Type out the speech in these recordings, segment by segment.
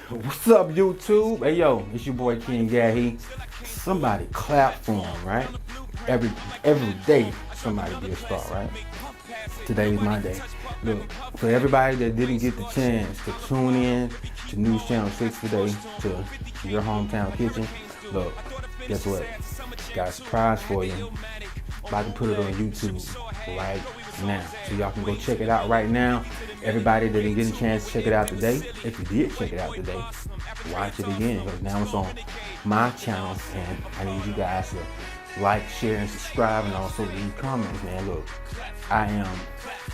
What's up, YouTube? Hey, yo, it's your boy King Gahi. Somebody clap for him, right? Every day, somebody be a star, right? Today's my day. Look, for everybody that didn't get the chance to tune in to News Channel 6 today, to your hometown kitchen, look, guess what? Got a surprise for you. About to put it on YouTube right now. So y'all can go check it out right now. Everybody that didn't get a chance to check it out today, if you did check it out today, watch it again, because now it's on my channel, and I need you guys to like, share, and subscribe, and also leave comments, man. Look, I am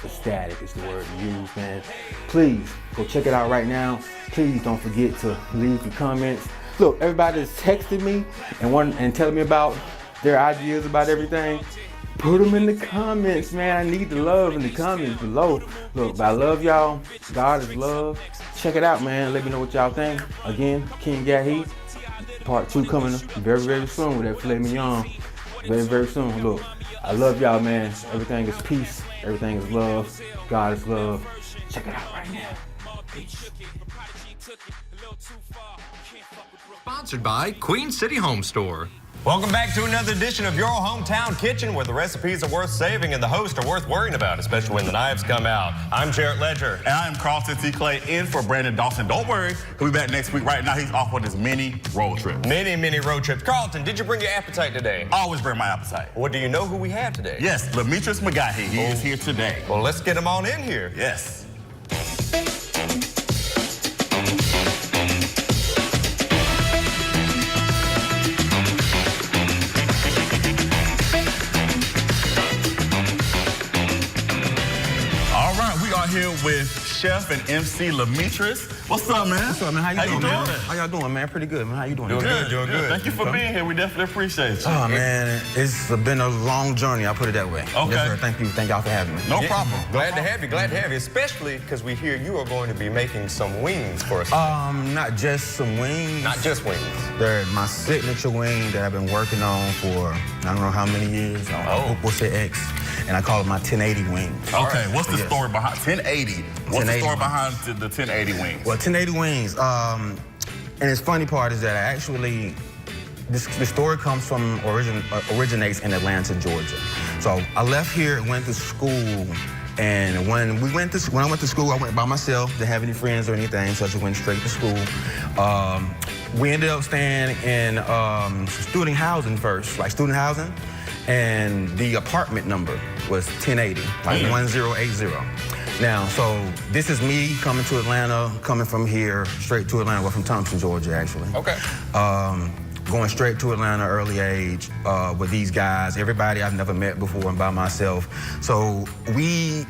ecstatic is the word to use, man. Please go check it out right now. Please don't forget to leave your comments. Look, everybody that's texting me and telling me about their ideas about everything, put them in the comments, man. I need the love in the comments below. Look, I love y'all. God is love. Check it out, man. Let me know what y'all think. Again, King Gahi. Part 2 coming very, very soon with that filet mignon. Very, very soon. Look, I love y'all, man. Everything is peace. Everything is love. God is love. Check it out right now. Peace. Sponsored by Queen City Home Store. Welcome back to another edition of Your Hometown Kitchen, where the recipes are worth saving and the hosts are worth worrying about, especially when the knives come out. I'm Jarrett Ledger. And I'm Carlton T. Clay, in for Brandon Dawson. Don't worry, he'll be back next week. Right now, he's off on his mini road trip. Mini road trips. Carlton, did you bring your appetite today? Always bring my appetite. Well, do you know who we have today? Yes, Demetrius McGahee. He is here today. Well, let's get him on in here. Yes. Here with Chef and MC Demetrius. What's up, man? What's up, man? How you doing, man? How y'all doing, man? Pretty good, man. How you doing? Doing good. Thank you for being here. We definitely appreciate you. Oh, man, it's been a long journey. I'll put it that way. Okay. Yes, sir. Thank you. Thank y'all for having me. No problem. Glad to have you, especially because we hear you are going to be making some wings for us. Not just some wings. Not just wings. They're my signature wing that I've been working on for I don't know how many years. We'll say X. And I call it my 1080 wings. Okay, what's the story behind 1080? What's the story behind the 1080 wings? Well, 1080 wings, and its funny part is that I actually, the story comes from, originates in Atlanta, Georgia. So I left here and went to school, and when I went to school, I went by myself, didn't have any friends or anything, so I just went straight to school. We ended up staying in student housing first, like student housing. And the apartment number was 1080, like 1080. Now, so this is me coming to Atlanta, coming from here straight to Atlanta. We're from Thompson, Georgia, actually. Okay. Going straight to Atlanta early age with these guys, everybody I've never met before and by myself. So we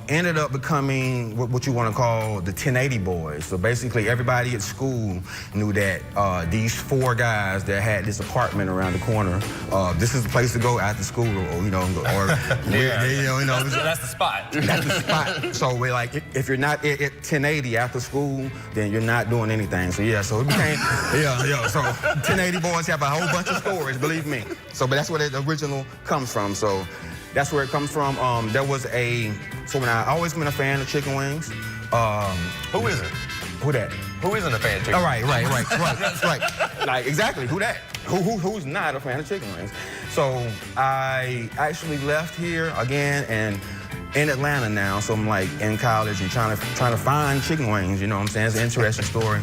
ended up becoming what you want to call the 1080 boys. So basically everybody at school knew that these 4 guys that had this apartment around the corner, this is the place to go after school, or That's the spot. That's the spot. So we're like, if you're not at 1080 after school, then you're not doing anything. So yeah, so it became, so 1080 boys have a whole bunch of stories, believe me. So, but that's where the original comes from. So that's where it comes from. So when I always been a fan of chicken wings. Who isn't? Who that? Who isn't a fan of chicken? Oh, right. Like, exactly, who that? Who's not a fan of chicken wings? So I actually left here again and in Atlanta now, so I'm like in college and trying to find chicken wings, you know what I'm saying? It's an interesting story.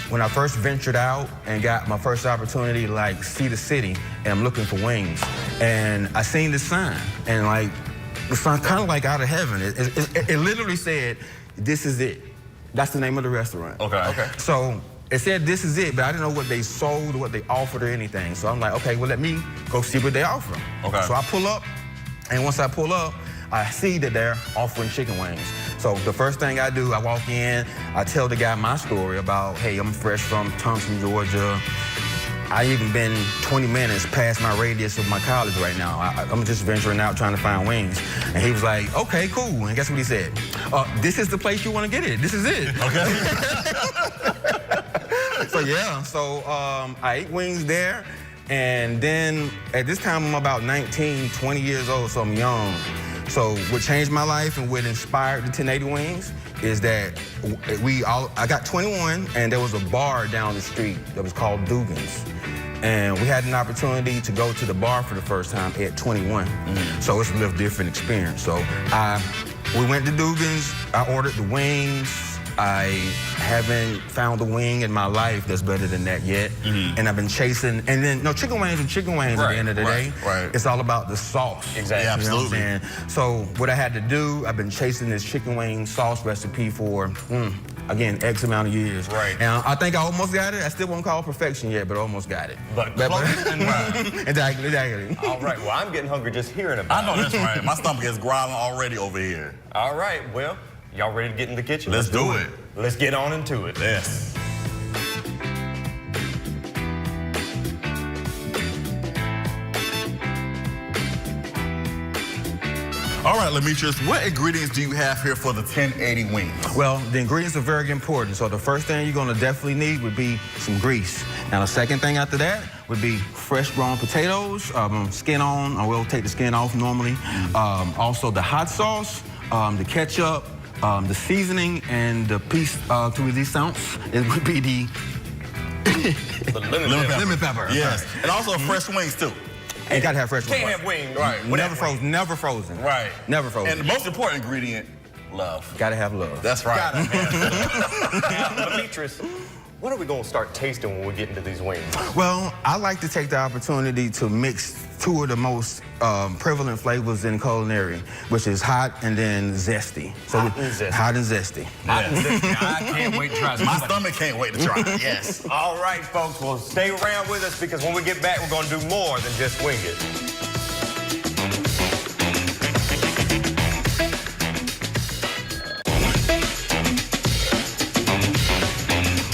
When I first ventured out and got my first opportunity to like see the city, and I'm looking for wings, and I seen this sign, and like, the sign kind of like out of heaven. It literally said, "This is it." That's the name of the restaurant. Okay. So it said, "This is it," but I didn't know what they sold, or what they offered, or anything. So I'm like, okay, well, let me go see what they offer. Okay. So I pull up, and once I pull up, I see that they're offering chicken wings. So the first thing I do, I walk in, I tell the guy my story about, hey, I'm fresh from Thompson, Georgia. I even been 20 minutes past my radius of my college right now. I'm just venturing out trying to find wings. And he was like, okay, cool. And guess what he said? This is the place you want to get it. This is it. Okay. So I ate wings there. And then at this time, I'm about 19, 20 years old, so I'm young. So what changed my life and what inspired the 1080 Wings is that I got 21 and there was a bar down the street that was called Dugan's. And we had an opportunity to go to the bar for the first time at 21. So it's a little different experience. So we went to Dugan's, I ordered the wings. I haven't found a wing in my life that's better than that yet. And I've been chasing, and then, no, chicken wings are chicken wings at the end of the day. It's all about the sauce. Exactly. Yeah, absolutely. You know what I'm saying? So what I had to do, I've been chasing this chicken wing sauce recipe for, again, X amount of years. Right. And I think I almost got it. I still won't call it perfection yet, but I almost got it. But close and right. Exactly. All right, well, I'm getting hungry just hearing about it. I know that's right. My stomach is growling already over here. All right, well, y'all ready to get in the kitchen? Let's do it. Let's get on into it. Yes. All right, Demetrius, what ingredients do you have here for the 1080 wings? Well, the ingredients are very important. So the first thing you're gonna definitely need would be some grease. Now the second thing after that would be fresh grown potatoes, skin on. I will take the skin off normally. Also the hot sauce, the ketchup, the seasoning, and the piece to release ounce. It would be the lemon pepper. Yes, and also fresh wings too. And gotta have fresh wings. Can't have wings. Right. Never frozen. Never frozen. Right. Never frozen. And the most important ingredient, love. Gotta have love. That's right. Gotta have Now, Demetrius, what are we gonna start tasting when we get into these wings? Well, I like to take the opportunity to mix two of the most prevalent flavors in culinary, which is hot and then zesty. So Hot and zesty. Hot and zesty. I can't wait to try this. My stomach can't wait to try it. Yes. All right, folks, well, stay around with us because when we get back, we're gonna do more than just wing it.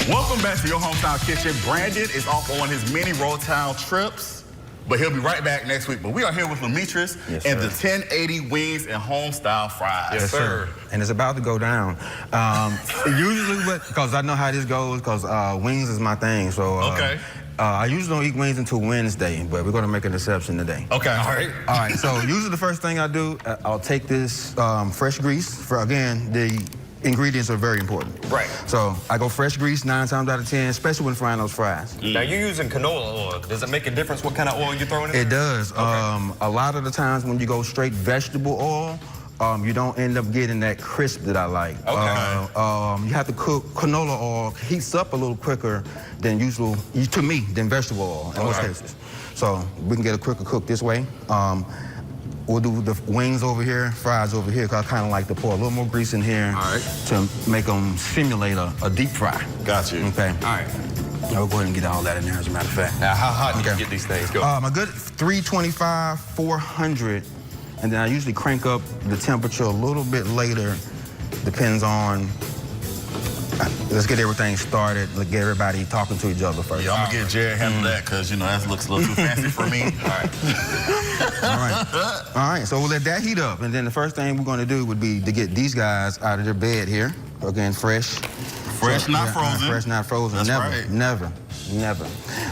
Welcome back to your hometown kitchen. Brandon is off on his mini road town trips, but he'll be right back next week. But we are here with Demetrius and the 1080 wings and home style fries. Yes, sir. And it's about to go down. Usually, because I know how this goes, because wings is my thing. So I usually don't eat wings until Wednesday, but we're gonna make an exception today. Okay. All right. All right. So usually the first thing I do, I'll take this fresh grease. For again, the ingredients are very important. Right. So I go fresh grease 9 times out of 10, especially when frying those fries. Now, you're using canola oil. Does it make a difference what kind of oil you're throwing in? It does. A lot of the times when you go straight vegetable oil, you don't end up getting that crisp that I like. You have to cook canola oil, heats up a little quicker than usual, to me, than vegetable oil in most cases. So we can get a quicker cook this way. We'll do the wings over here, fries over here, because I kind of like to pour a little more grease in here to make them simulate a deep fry. Got you. Okay. All right. I'll go ahead and get all that in there, as a matter of fact. Now, how hot do you get these things? Go. A good 325, 400, and then I usually crank up the temperature a little bit later. Depends on. Let's get everything started. Let's get everybody talking to each other first. Yeah, I'm gonna get Jared handle that because you know that looks a little too fancy for me. All right. So we'll let that heat up, and then the first thing we're gonna do would be to get these guys out of their bed here. Again, fresh. Fresh, not frozen. Fresh, not frozen. That's never, right. never.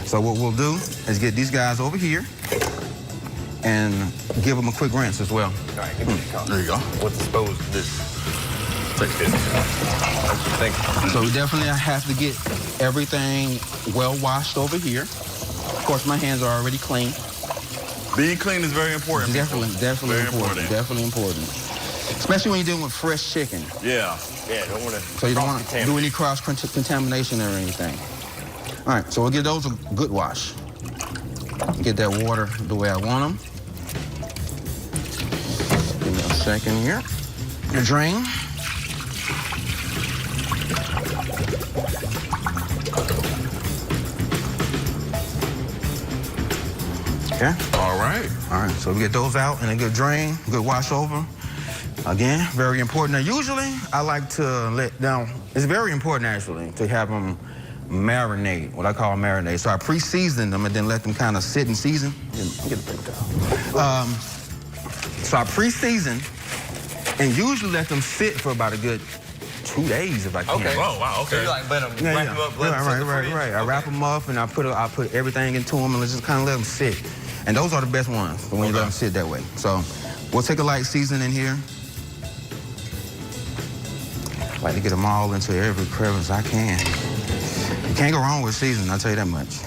So what we'll do is get these guys over here and give them a quick rinse as well. All right, give me the cup. There you go. What's disposed of this? Take this. Thank you. So we definitely have to get everything well washed over here. Of course, my hands are already clean. Being clean is very important. Definitely Very important. Definitely important. Especially when you're dealing with fresh chicken. Yeah. Yeah, don't want to. So you don't want to do any cross-contamination or anything. All right, so we'll give those a good wash. Get that water the way I want them. Give me a second here. The drain. Okay. All right. All right, so we get those out in a good drain, good wash over. Again, very important. Now, usually I like to it's very important actually to have them marinate, what I call marinate. So I pre-season them and then let them kind of sit and season. Get a paper towel. So I pre-season and usually let them sit for about a good 2 days if I can. Okay. Oh, wow, okay. So you like wrap them up, Right. I wrap them up and I put everything into them and just kind of let them sit. And those are the best ones when you let them sit that way. So We'll take a light seasoning here. I like to get them all into every crevice I can. You can't go wrong with seasoning, I'll tell you that much.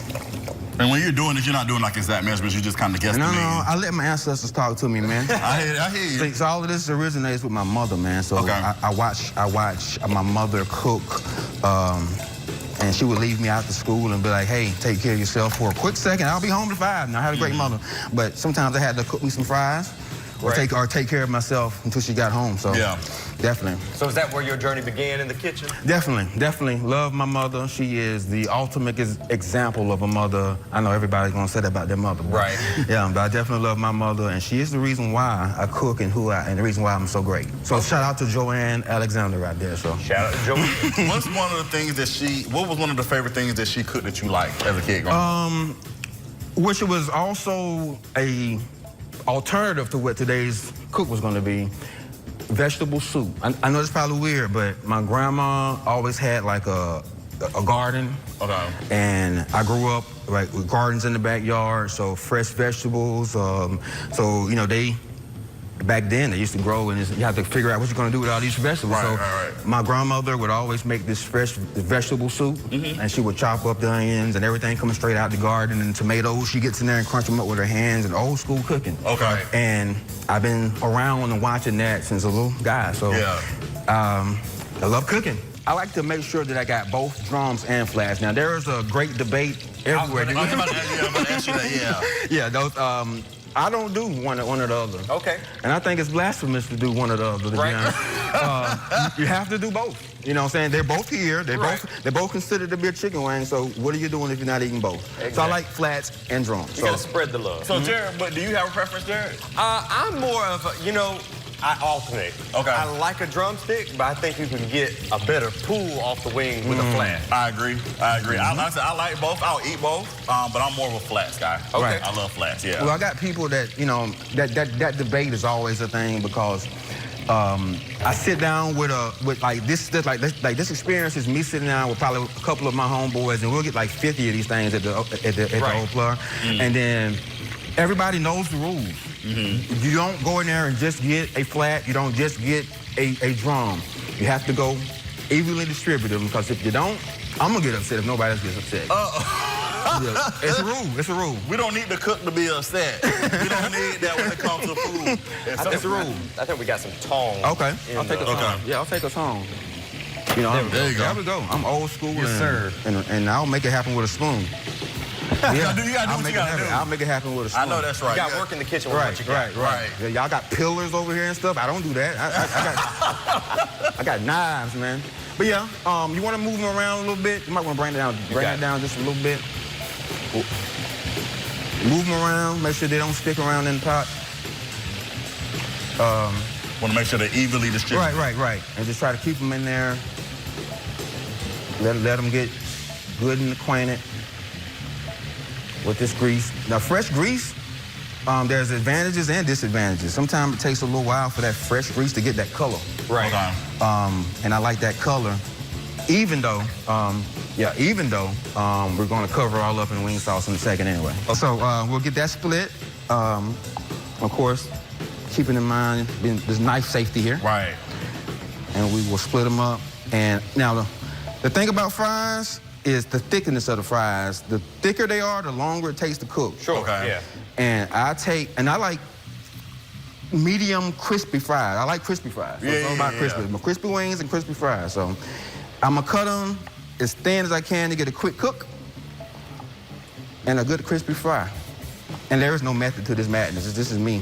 And when you're doing this, you're not doing like exact measurements, you just kind of guessing. No, I let my ancestors talk to me, man. I hear you. So all of this originates with my mother, man. So okay. I watch my mother cook, and she would leave me out to school and be like, hey, take care of yourself for a quick second. I'll be home at 5. Now, I had a great mother. But sometimes I had to cook me some fries or take care of myself until she got home. So yeah. Definitely. So is that where your journey began, in the kitchen? Definitely. Love my mother. She is the ultimate example of a mother. I know everybody's gonna say that about their mother. Right. Yeah, but I definitely love my mother, and she is the reason why I cook and the reason why I'm so great. So shout out to Joanne Alexander right there. So shout out to Joanne. What was one of the favorite things that she cooked that you liked as a kid growing up? Which was also a alternative to what today's cook was gonna be. Vegetable soup. I know it's probably weird, but my grandma always had like a garden. Okay. And I grew up like with gardens in the backyard, so fresh vegetables. So, you know, back then they used to grow, and you have to figure out what you're gonna do with all these vegetables. Right. My grandmother would always make this fresh vegetable soup, and she would chop up the onions and everything coming straight out the garden, and tomatoes. She gets in there and crunch them up with her hands, and old school cooking. Okay. And I've been around and watching that since a little guy. So yeah. I love cooking. I like to make sure that I got both drums and flats. Now there is a great debate everywhere. I was about to ask you that. Yeah. Those. I don't do one or the other. Okay. And I think it's blasphemous to do one or the other, to be honest. You have to do both. You know what I'm saying? They're both here. They're both considered to be a chicken wing, so what are you doing if you're not eating both? Exactly. So I like flats and drums. You gotta spread the love. So Jared, but do you have a preference, Jared? I'm more of a, I alternate. Okay. I like a drumstick, but I think you can get a better pull off the wing with a flat. I agree. I like both. I'll eat both, but I'm more of a flats guy. Okay. Right. I love flats, yeah. Well, I got people that, that debate is always a thing because I sit down with this experience is me sitting down with probably a couple of my homeboys, and we'll get like 50 of these things at the old plug, and then everybody knows the rules. You don't go in there and just get a flat. You don't just get a drum. You have to go evenly distribute them, because if you don't, I'm gonna get upset if nobody else gets upset. Yeah, it's a rule. It's a rule. We don't need the cook to be upset. We don't need that when it comes to food. It's a rule. I think we got some tongs. Okay. I'll take a tong. Yeah, I'll take a tong. There you go. There we go. I'm old school. Yes, sir. And I'll make it happen with a spoon. Yeah. You gotta do what you gotta do. I'll make it happen with a spoon. I know that's right. You got work in the kitchen with what you got. Right. Yeah, y'all got pillars over here and stuff. I don't do that. I got knives, man. But yeah, you want to move them around a little bit. You might want to bring it down just a little bit. Move them around. Make sure they don't stick around in the pot. Want to make sure they're evenly distributed. Right. And just try to keep them in there. Let them get good and acquainted with this grease. Now, fresh grease, there's advantages and disadvantages. Sometimes it takes a little while for that fresh grease to get that color. Right. Okay. And I like that color, even though we're gonna cover all up in wing sauce in a second anyway. So we'll get that split. Of course, keeping in mind there's knife safety here. Right. And we will split them up. And now the thing about fries is the thickness of the fries. The thicker they are, the longer it takes to cook. Sure. Okay. Yeah. And I like medium crispy fries. I like crispy fries. So it's all about crispy. My crispy wings and crispy fries. So I'm gonna cut them as thin as I can to get a quick cook and a good crispy fry. And there is no method to this madness. This is me,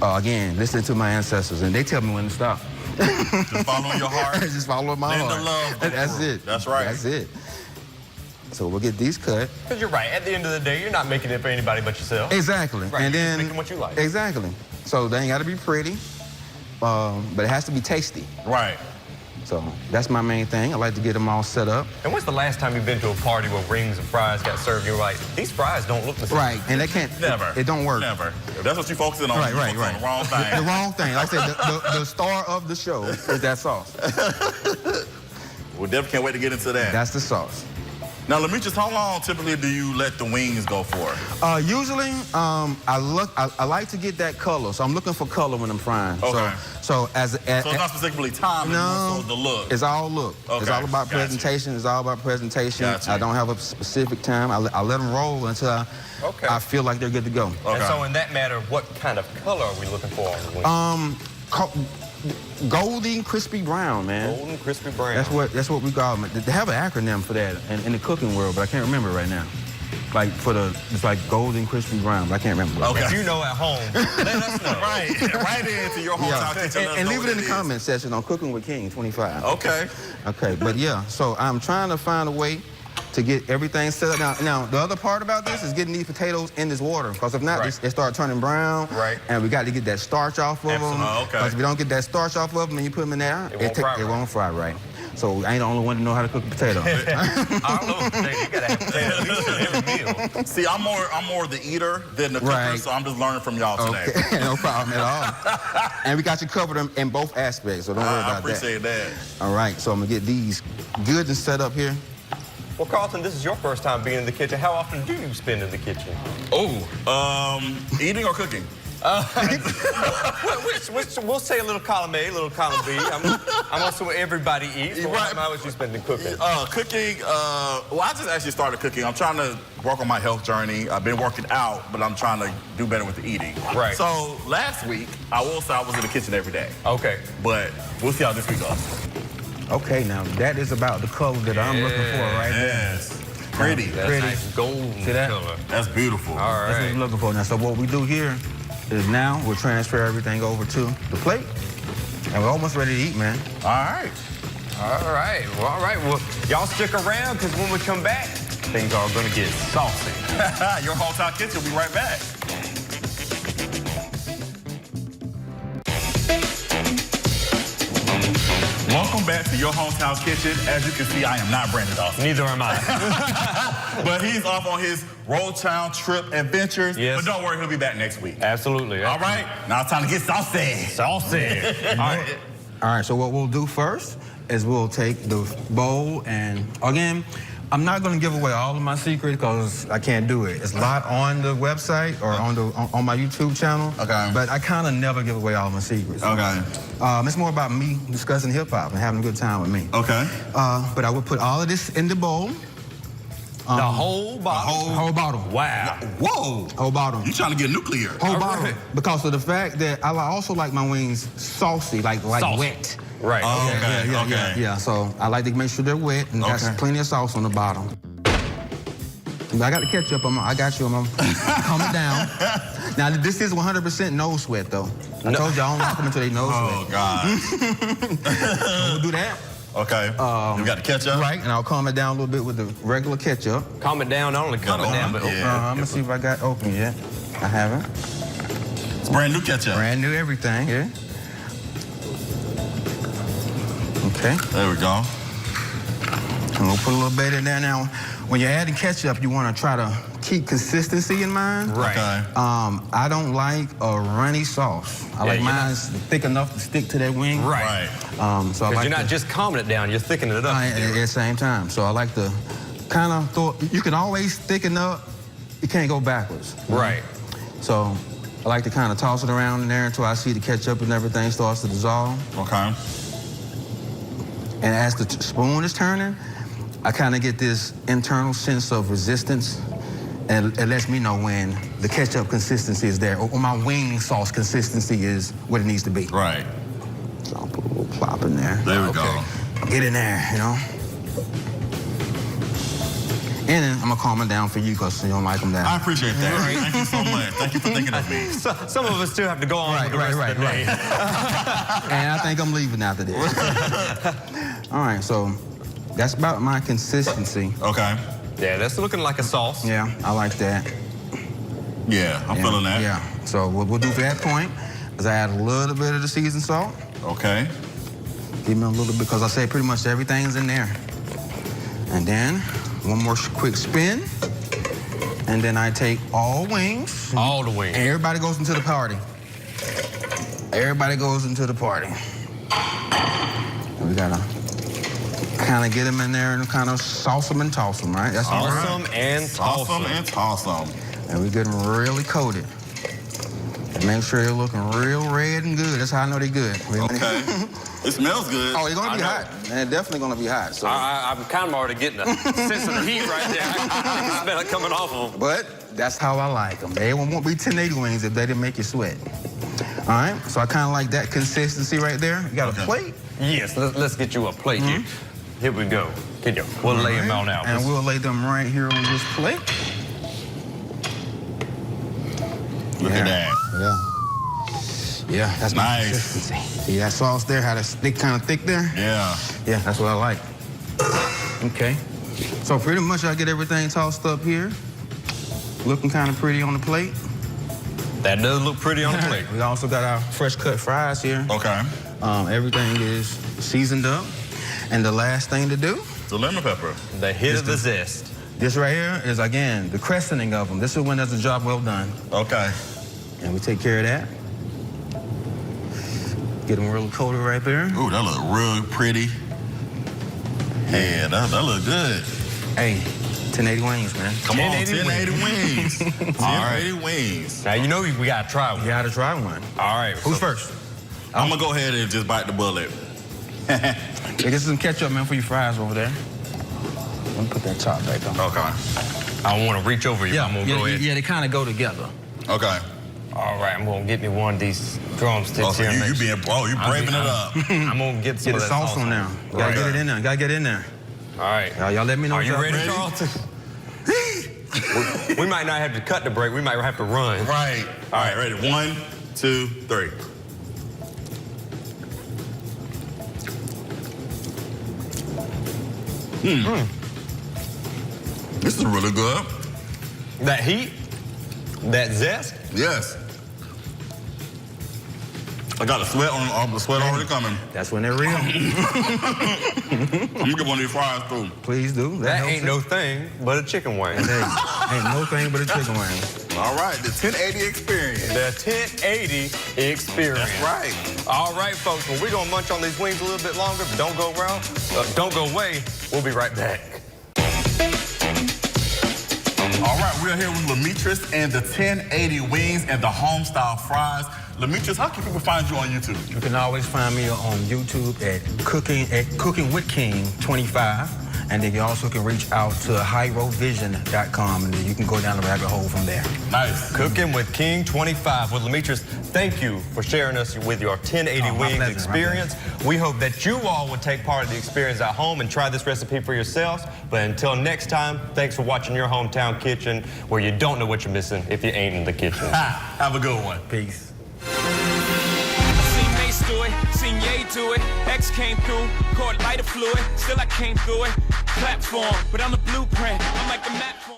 again, listening to my ancestors, and they tell me when to stop. Just follow your heart. Just follow my heart. Let the love go That's through. it. That's right. That's it. So we'll get these cut. Because you're right. At the end of the day, you're not making it for anybody but yourself. Exactly. Right. And You're then just making what you like. Exactly. So they ain't got to be pretty, but it has to be tasty. Right. So that's my main thing. I like to get them all set up. And when's the last time you've been to a party where rings and fries got served and you're like, these fries don't look the same? Right, and they can't. Never. It don't work. Never. If that's what you're focusing on, Right. on the wrong thing. The wrong thing. Like I said, the star of the show is that sauce. We definitely can't wait to get into that. That's the sauce. Now, Demetrius, how long typically do you let the wings go for? Usually, I like to get that color, so I'm looking for color when I'm frying. Okay. So it's not specifically time, it's more so the look. It's all look. Okay. It's all about presentation. It's all about presentation. I don't have a specific time. I let them roll until I feel like they're good to go. Okay. And so in that matter, what kind of color are we looking for on the wings? Golden crispy brown, man. Golden crispy brown. That's what we call them. They have an acronym for that in the cooking world, but I can't remember right now. Like it's like golden crispy brown, but I can't remember. Okay. If you know at home, let us know. Right into your hometown kitchen. And leave it in the comment section on Cooking with King 25. Okay. Okay, but yeah, so I'm trying to find a way to get everything set up. Now, the other part about this is getting these potatoes in this water, because if not, they start turning brown. Right. And we got to get that starch off of them. Okay. Because if you don't get that starch off of them and you put them in there, it won't fry right. So I ain't the only one to know how to cook a potato. I don't know potato. You gotta have potatoes in every meal. See, I'm more the eater than the cooker, so I'm just learning from y'all today. Okay. No problem at all. And we got you covered in both aspects, so don't worry about that. I appreciate that. All right, so I'm gonna get these good and set up here. Well, Carlton, this is your first time being in the kitchen. How often do you spend in the kitchen? Eating or cooking? We'll say a little column A, a little column B. I'm also everybody eats. But how much you spending cooking? Cooking, well, I just actually started cooking. I'm trying to work on my health journey. I've been working out, but I'm trying to do better with the eating. Right. So last week, I will say I was in the kitchen every day. Okay. But we'll see how this week goes. Okay, now that is about the color that I'm looking for right there. Yes. Pretty. That's pretty. Nice golden color. That's beautiful. All right. That's what I'm looking for. Now, so what we do here is now we'll transfer everything over to the plate. And we're almost ready to eat, man. All right. All right. Well, all right. Well, y'all stick around, because when we come back, things are going to get saucy. Your hometown kitchen will be right back. Welcome back to Your Hometown Kitchen. As you can see, I am not Brandon Dawson. Neither am I. But he's off on his road town trip adventures. Yes. But don't worry, he'll be back next week. Absolutely. All right, now it's time to get saucy. Saucy. All right, so what we'll do first is we'll take the bowl, and again, I'm not going to give away all of my secrets because I can't do it. It's a lot on the website or on my YouTube channel. Okay. But I kind of never give away all my secrets. Okay. It's more about me discussing hip-hop and having a good time with me. Okay. But I would put all of this in the bowl. The whole bottle? Whole bottle. Wow. Whoa. Whole bottle. You trying to get nuclear. Whole bottle. Because of the fact that I also like my wings saucy, like wet. Right. Okay. Yeah, so I like to make sure they're wet and got plenty of sauce on the bottom. I got the ketchup. I got you. I'm gonna calm it down. Now, this is 100% nose sweat, though. I told you I don't like them until they nose sweat. Oh, God. We'll do that. Okay. You got the ketchup? Right, and I'll calm it down a little bit with the regular ketchup. Calm it down, not only calm it down, but I'm gonna see if I got open yet. I haven't. It's brand new ketchup. Brand new everything, yeah. Okay. There we go. And we'll put a little bit in there. Now, when you're adding ketchup, you want to try to keep consistency in mind. Right. Okay. I don't like a runny sauce. I like mine thick enough to stick to that wing. Right. So Because you're not just calming it down, you're thickening it up. At the same time. So I like to kind of throw, you can always thicken up, you can't go backwards. Right. So I like to kind of toss it around in there until I see the ketchup and everything starts to dissolve. Okay. And as the spoon is turning, I kind of get this internal sense of resistance, and it lets me know when the ketchup consistency is there, or my wing sauce consistency is what it needs to be. Right. So I'll put a little plop in there. There we go. Get in there, you know? And then I'm gonna calm it down for you because you don't like them down. I appreciate that. Right. Thank you so much. Thank you for thinking of me. Some of us still have to go on with the rest of the day. And I think I'm leaving after this. All right, so that's about my consistency. Okay. Yeah, that's looking like a sauce. Yeah, I like that. Yeah, I'm feeling that. Yeah, so what we'll do for that point is I add a little bit of the seasoned salt. Okay. Give me a little bit, because I say pretty much everything's in there. And then one more quick spin. And then I take all wings. All the wings. And everybody goes into the party. Everybody goes into the party. And we gotta kind of get them in there and kind of sauce them and toss them, right? That's all right. Awesome and Toss them toss and toss them. And we get them really coated. And make sure they're looking real red and good. That's how I know they're good. Okay. It smells good. Oh, they're gonna be hot. They're definitely gonna be hot. So. I'm kind of already getting a sense of the heat right there. I can smell it coming off of them. But that's how I like them. They won't be 1080 wings if they didn't make you sweat. All right, so I kind of like that consistency right there. You got a plate? Yes, let's get you a plate here. Here we go. Can you? We'll lay them out now. And we'll lay them right here on this plate. Look at that. Yeah, that's my Nice. consistency. See that sauce there, how that's kind of thick there? Yeah. Yeah, that's what I like. Okay. So pretty much I get everything tossed up here. Looking kind of pretty on the plate. That does look pretty on the plate. We also got our fresh cut fries here. Okay. Everything is seasoned up. And the last thing to do, The lemon pepper. The hit of the zest. this right here is, again, the crescenting of them. This is when there's a job well done. Okay. And we take care of that. Get them real coated right there. Ooh, that look real pretty. Yeah, that look good. Hey, 1080 wings, man. Come on, 1080 1080 wings. 1080 wings. Now, you know we got to try one. You gotta try one. All right. Who's first? I'm gonna go ahead and just bite the bullet. Hey, get some ketchup, man, for your fries over there. Let me put that top back on. Okay. I don't want to reach over you. I'm going to go ahead. Yeah, they kind of go together. Okay. All right, I'm going to get me one of these drumsticks Oh, so here. you braving it up. I'm going to get some Get of the that sauce on now. You gotta get it in there. Gotta get it in there. All right. Y'all let me know. Are if you y'all ready, Carlton? we might not have to cut the break. We might have to run. Right. All right, ready. 1, 2, 3. This is really good. That heat, that zest. Yes. I got the sweat already coming. That's when they're real. I'm gonna get one of these fries too. Please do. That helps ain't it. no thing but a chicken wing. Hey, ain't no thing but a chicken wing. All right, the 1080 experience. The 1080 experience. That's right. All right, folks. Well, we're gonna munch on these wings a little bit longer, but don't go away. We'll be right back. All right, we're here with Lametris and the 1080 wings and the home-style fries. Lametris, how can people find you on YouTube? You can always find me on YouTube at Cooking with King 25. And then you also can reach out to highroadvision.com and then you can go down the rabbit hole from there. Nice. Cooking with King 25 with Lametris. Thank you for sharing us with your 1080 wings pleasure, experience. We hope that you all would take part of the experience at home and try this recipe for yourselves. But until next time, thanks for watching your hometown kitchen, where you don't know what you're missing if you ain't in the kitchen. Have a good one. Peace. Seen Mace do it, seen Ye do it. X came through, caught lighter fluid. Still I came through it. Platform, but I'm the blueprint. I'm like the map.